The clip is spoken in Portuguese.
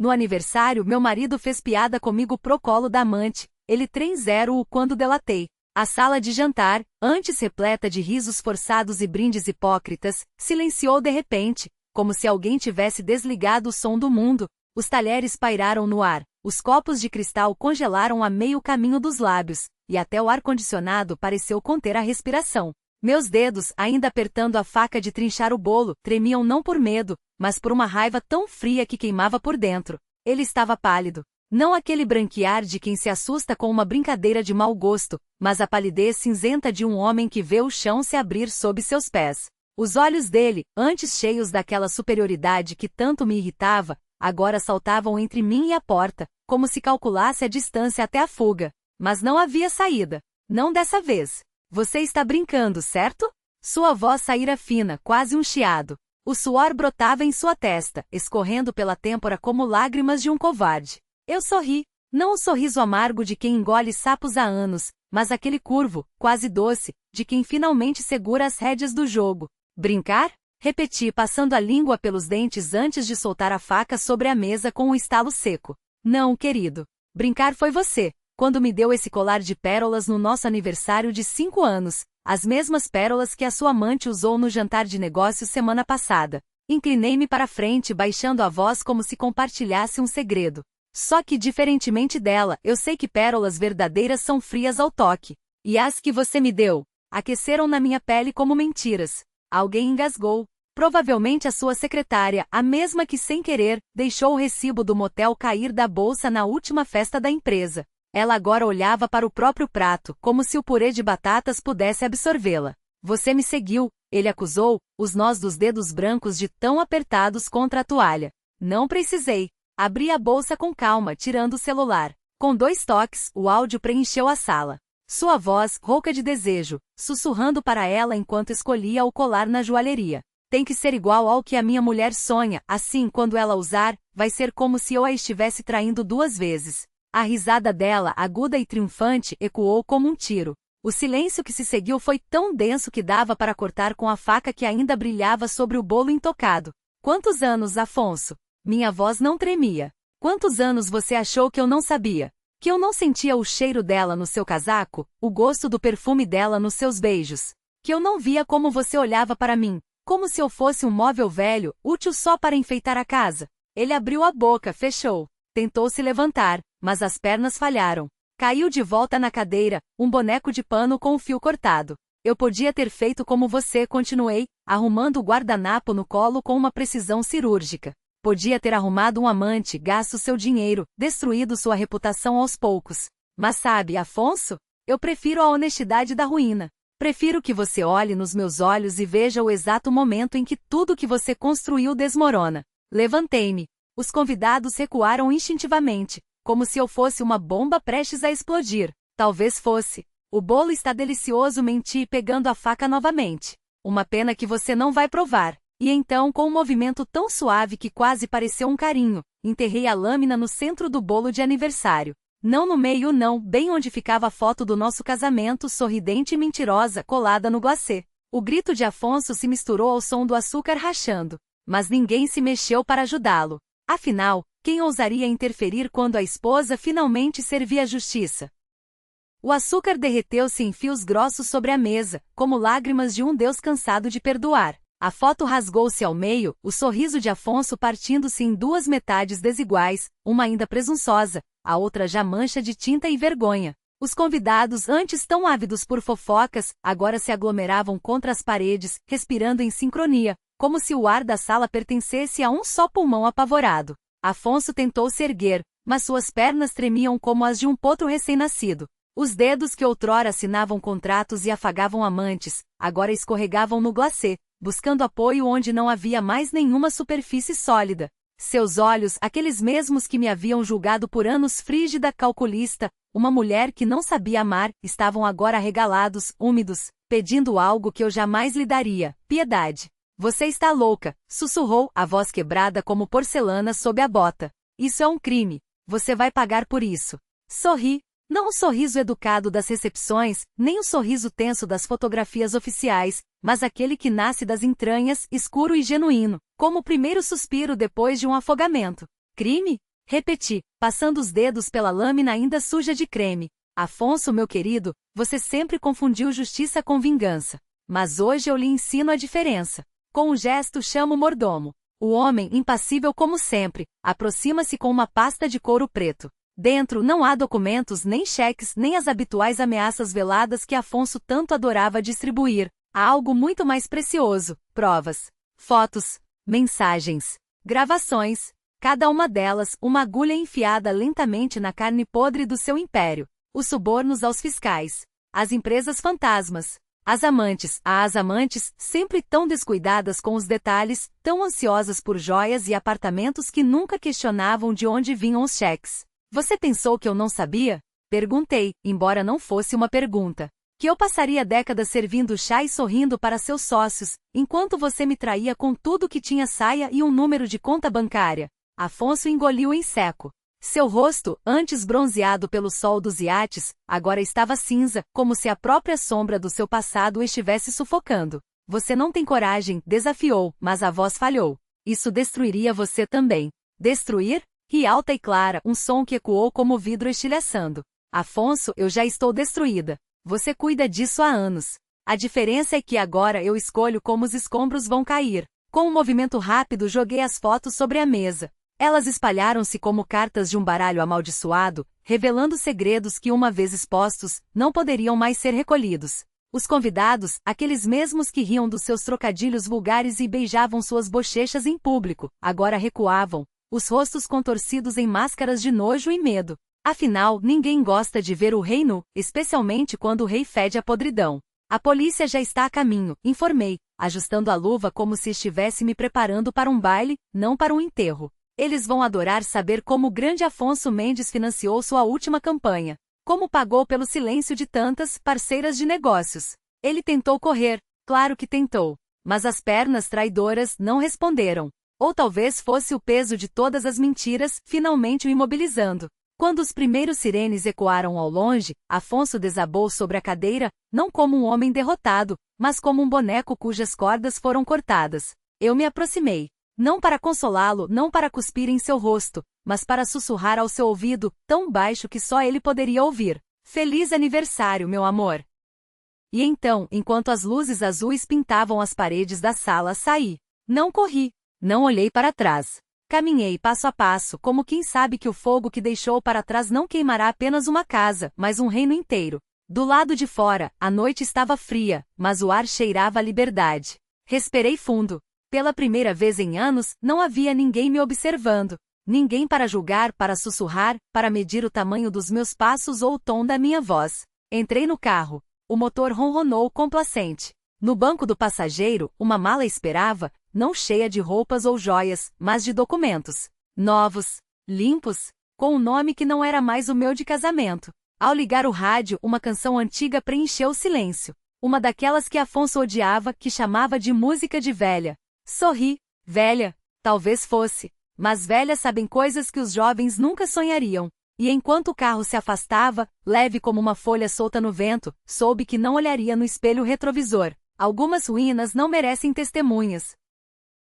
No aniversário, meu marido fez piada comigo pro colo da amante. Ele 30 quando delatei. A sala de jantar, antes repleta de risos forçados e brindes hipócritas, silenciou de repente, como se alguém tivesse desligado o som do mundo. Os talheres pairaram no ar, os copos de cristal congelaram a meio caminho dos lábios, e até o ar-condicionado pareceu conter a respiração. Meus dedos, ainda apertando a faca de trinchar o bolo, tremiam não por medo, mas por uma raiva tão fria que queimava por dentro. Ele estava pálido. Não aquele branquear de quem se assusta com uma brincadeira de mau gosto, mas a palidez cinzenta de um homem que vê o chão se abrir sob seus pés. Os olhos dele, antes cheios daquela superioridade que tanto me irritava, agora saltavam entre mim e a porta, como se calculasse a distância até a fuga. Mas não havia saída. Não dessa vez. Você está brincando, certo? Sua voz saíra fina, quase um chiado. O suor brotava em sua testa, escorrendo pela têmpora como lágrimas de um covarde. Eu sorri. Não o sorriso amargo de quem engole sapos há anos, mas aquele curvo, quase doce, de quem finalmente segura as rédeas do jogo. Brincar? Repeti, passando a língua pelos dentes antes de soltar a faca sobre a mesa com um estalo seco. Não, querido. Brincar foi você, quando me deu esse colar de pérolas no nosso aniversário de 5 anos, as mesmas pérolas que a sua amante usou no jantar de negócios semana passada. Inclinei-me para frente, baixando a voz como se compartilhasse um segredo. Só que, diferentemente dela, eu sei que pérolas verdadeiras são frias ao toque. E as que você me deu, aqueceram na minha pele como mentiras. Alguém engasgou. Provavelmente a sua secretária, a mesma que sem querer, deixou o recibo do motel cair da bolsa na última festa da empresa. Ela agora olhava para o próprio prato, como se o purê de batatas pudesse absorvê-la. Você me seguiu, ele acusou, os nós dos dedos brancos de tão apertados contra a toalha. Não precisei. Abri a bolsa com calma, tirando o celular. Com 2 toques, o áudio preencheu a sala. Sua voz, rouca de desejo, sussurrando para ela enquanto escolhia o colar na joalheria. Tem que ser igual ao que a minha mulher sonha, assim quando ela usar, vai ser como se eu a estivesse traindo 2 vezes. A risada dela, aguda e triunfante, ecoou como um tiro. O silêncio que se seguiu foi tão denso que dava para cortar com a faca que ainda brilhava sobre o bolo intocado. Quantos anos, Afonso? Minha voz não tremia. Quantos anos você achou que eu não sabia? Que eu não sentia o cheiro dela no seu casaco, o gosto do perfume dela nos seus beijos? Que eu não via como você olhava para mim, como se eu fosse um móvel velho, útil só para enfeitar a casa? Ele abriu a boca, fechou. Tentou se levantar, mas as pernas falharam. Caiu de volta na cadeira, um boneco de pano com o fio cortado. Eu podia ter feito como você, continuei, arrumando o guardanapo no colo com uma precisão cirúrgica. Podia ter arrumado um amante, gasto seu dinheiro, destruído sua reputação aos poucos. Mas sabe, Afonso? Eu prefiro a honestidade da ruína. Prefiro que você olhe nos meus olhos e veja o exato momento em que tudo que você construiu desmorona. Levantei-me. Os convidados recuaram instintivamente, como se eu fosse uma bomba prestes a explodir. Talvez fosse. O bolo está delicioso, menti, pegando a faca novamente. Uma pena que você não vai provar. E então, com um movimento tão suave que quase pareceu um carinho, enterrei a lâmina no centro do bolo de aniversário. Não no meio não, bem onde ficava a foto do nosso casamento, sorridente e mentirosa, colada no glacê. O grito de Afonso se misturou ao som do açúcar rachando. Mas ninguém se mexeu para ajudá-lo. Afinal, quem ousaria interferir quando a esposa finalmente servia a justiça? O açúcar derreteu-se em fios grossos sobre a mesa, como lágrimas de um Deus cansado de perdoar. A foto rasgou-se ao meio, o sorriso de Afonso partindo-se em 2 metades desiguais, uma ainda presunçosa, a outra já mancha de tinta e vergonha. Os convidados, antes tão ávidos por fofocas, agora se aglomeravam contra as paredes, respirando em sincronia, como se o ar da sala pertencesse a um só pulmão apavorado. Afonso tentou se erguer, mas suas pernas tremiam como as de um potro recém-nascido. Os dedos que outrora assinavam contratos e afagavam amantes, agora escorregavam no glacê, buscando apoio onde não havia mais nenhuma superfície sólida. Seus olhos, aqueles mesmos que me haviam julgado por anos frígida calculista, uma mulher que não sabia amar, estavam agora arregalados, úmidos, pedindo algo que eu jamais lhe daria: piedade. Você está louca, sussurrou, a voz quebrada como porcelana sob a bota. Isso é um crime. Você vai pagar por isso. Sorri. Não o sorriso educado das recepções, nem o sorriso tenso das fotografias oficiais, mas aquele que nasce das entranhas, escuro e genuíno, como o primeiro suspiro depois de um afogamento. Crime? Repeti, passando os dedos pela lâmina ainda suja de creme. Afonso, meu querido, você sempre confundiu justiça com vingança. Mas hoje eu lhe ensino a diferença. Com um gesto chamo o mordomo. O homem, impassível como sempre, aproxima-se com uma pasta de couro preto. Dentro não há documentos, nem cheques, nem as habituais ameaças veladas que Afonso tanto adorava distribuir. Há algo muito mais precioso: provas, fotos, mensagens, gravações. Cada uma delas, uma agulha enfiada lentamente na carne podre do seu império. Os subornos aos fiscais. As empresas fantasmas. As amantes, sempre tão descuidadas com os detalhes, tão ansiosas por joias e apartamentos que nunca questionavam de onde vinham os cheques. Você pensou que eu não sabia? Perguntei, embora não fosse uma pergunta. Que eu passaria décadas servindo chá e sorrindo para seus sócios, enquanto você me traía com tudo que tinha saia e um número de conta bancária. Afonso engoliu em seco. Seu rosto, antes bronzeado pelo sol dos iates, agora estava cinza, como se a própria sombra do seu passado o estivesse sufocando. Você não tem coragem, desafiou, mas a voz falhou. Isso destruiria você também. Destruir? Ri alta e clara, um som que ecoou como vidro estilhaçando. Afonso, eu já estou destruída. Você cuida disso há anos. A diferença é que agora eu escolho como os escombros vão cair. Com um movimento rápido joguei as fotos sobre a mesa. Elas espalharam-se como cartas de um baralho amaldiçoado, revelando segredos que, uma vez expostos, não poderiam mais ser recolhidos. Os convidados, aqueles mesmos que riam dos seus trocadilhos vulgares e beijavam suas bochechas em público, agora recuavam, os rostos contorcidos em máscaras de nojo e medo. Afinal, ninguém gosta de ver o rei nu, especialmente quando o rei fede a podridão. A polícia já está a caminho, informei, ajustando a luva como se estivesse me preparando para um baile, não para um enterro. Eles vão adorar saber como o grande Afonso Mendes financiou sua última campanha. Como pagou pelo silêncio de tantas parceiras de negócios. Ele tentou correr, claro que tentou. Mas as pernas traidoras não responderam. Ou talvez fosse o peso de todas as mentiras, finalmente o imobilizando. Quando os primeiros sirenes ecoaram ao longe, Afonso desabou sobre a cadeira, não como um homem derrotado, mas como um boneco cujas cordas foram cortadas. Eu me aproximei. Não para consolá-lo, não para cuspir em seu rosto, mas para sussurrar ao seu ouvido, tão baixo que só ele poderia ouvir. Feliz aniversário, meu amor! E então, enquanto as luzes azuis pintavam as paredes da sala, saí. Não corri. Não olhei para trás. Caminhei passo a passo, como quem sabe que o fogo que deixou para trás não queimará apenas uma casa, mas um reino inteiro. Do lado de fora, a noite estava fria, mas o ar cheirava a liberdade. Respirei fundo. Pela primeira vez em anos, não havia ninguém me observando. Ninguém para julgar, para sussurrar, para medir o tamanho dos meus passos ou o tom da minha voz. Entrei no carro. O motor ronronou complacente. No banco do passageiro, uma mala esperava, não cheia de roupas ou joias, mas de documentos. Novos, limpos, com um nome que não era mais o meu de casamento. Ao ligar o rádio, uma canção antiga preencheu o silêncio. Uma daquelas que Afonso odiava, que chamava de música de velha. Sorri. Velha. Talvez fosse. Mas velhas sabem coisas que os jovens nunca sonhariam. E enquanto o carro se afastava, leve como uma folha solta no vento, soube que não olharia no espelho retrovisor. Algumas ruínas não merecem testemunhas.